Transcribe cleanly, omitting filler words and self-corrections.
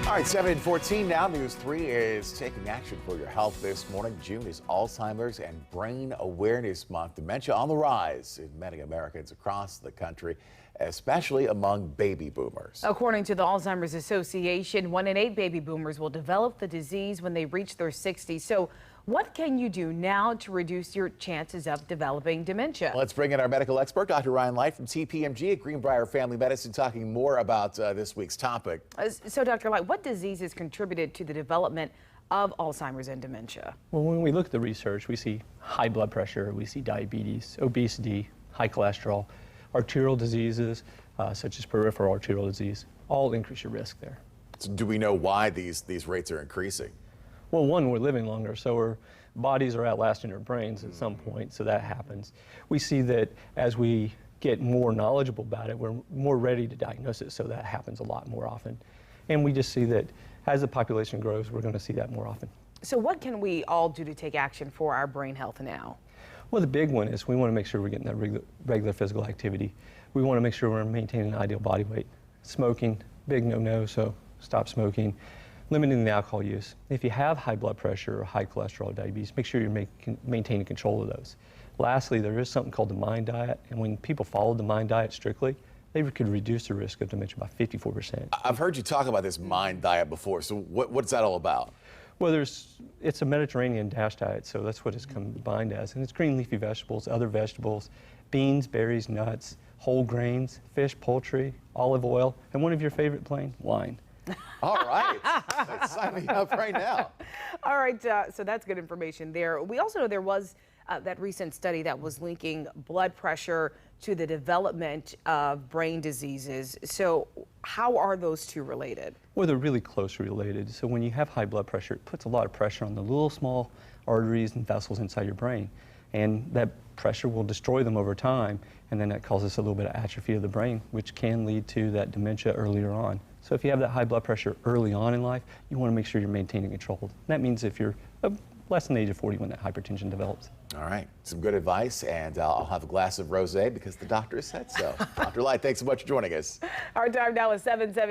All right, 7:14 now. News 3 is taking action for your health this morning. June is Alzheimer's and Brain Awareness Month. Dementia on the rise in many Americans across the country, especially among baby boomers. According to the Alzheimer's Association, 1 in 8 baby boomers will develop the disease when they reach their 60s. So what can you do now to reduce your chances of developing dementia? Let's bring in our medical expert, Dr. Ryan Light from TPMG at Greenbrier Family Medicine, talking more about this week's topic. So Dr. Light, what diseases contributed to the development of Alzheimer's and dementia? Well, when we look at the research, we see high blood pressure, we see diabetes, obesity, high cholesterol, arterial diseases, such as peripheral arterial disease, all increase your risk there. So do we know why these rates are increasing? Well, one, we're living longer, so our bodies are outlasting our brains at some point, so that happens. We see that as we get more knowledgeable about it, we're more ready to diagnose it, so that happens a lot more often. And we just see that as the population grows, we're going to see that more often. So what can we all do to take action for our brain health now? Well, the big one is we want to make sure we're getting that regular physical activity. We want to make sure we're maintaining an ideal body weight. Smoking, big no-no, so stop smoking. Limiting the alcohol use. If you have high blood pressure or high cholesterol or diabetes, make sure you're maintaining control of those. Lastly, there is something called the MIND diet, and when people follow the MIND diet strictly, they could reduce the risk of dementia by 54%. I've heard you talk about this MIND diet before, so what's that all about? Well, it's a Mediterranean DASH diet, so that's what it's combined as, and it's green leafy vegetables, other vegetables, beans, berries, nuts, whole grains, fish, poultry, olive oil, and one of your favorite plain, wine. All right, sign me up right now. All right, so that's good information there. We also know there was that recent study that was linking blood pressure to the development of brain diseases. So how are those two related? Well, they're really closely related. So when you have high blood pressure, it puts a lot of pressure on the little small arteries and vessels inside your brain. And that pressure will destroy them over time, and then that causes a little bit of atrophy of the brain, which can lead to that dementia earlier on. So if you have that high blood pressure early on in life, you want to make sure you're maintaining control. That means if you're less than the age of 40 when that hypertension develops. All right, some good advice, and I'll have a glass of rosé because the doctor said so. Dr. Light, thanks so much for joining us. Our time now is 7:07.